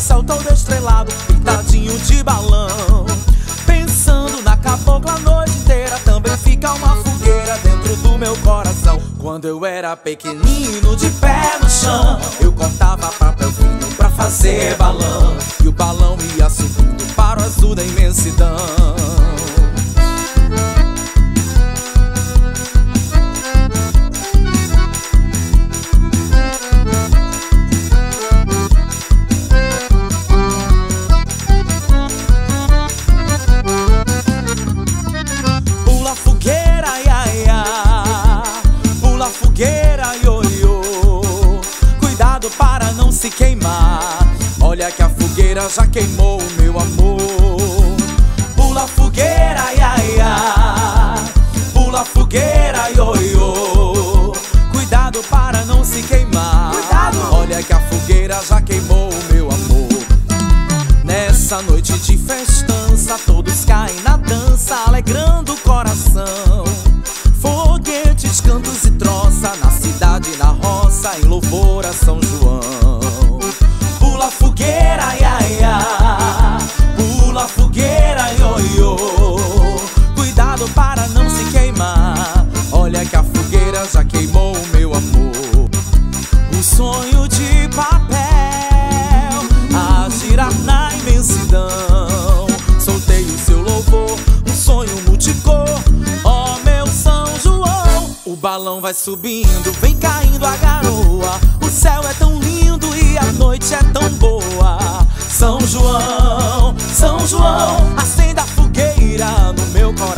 céu todo estrelado, pintadinho de balão. Pensando na cabocla a noite inteira, também fica uma fogueira dentro do meu coração. Quando eu era pequenino, de pé no chão, eu cortava papel fino pra fazer balão, e o balão ia subindo para o azul da imensidão. Para não se queimar, olha que a fogueira já queimou o meu amor. Pula fogueira, ia, ia. Pula fogueira, ioiô. Cuidado para não se queimar. Cuidado. Olha que a fogueira já queimou o meu amor. Nessa noite de festança, todos caem na dança, alegrando o coração. Foguetes, cantos e troça, na cidade e na roça, em louvor a São João. Pula fogueira, ia, ia. Pula fogueira, ioiô. Cuidado para não se queimar, olha que a fogueira já queimou o meu amor. Um sonho de papel a girar na imensidão, soltei o seu louvor, um sonho multicor, ó meu São João. O balão vai subindo, vem caindo a garoa, o céu é tão lindo e a noite é tão boa. São João, São João, acenda a fogueira no meu coração.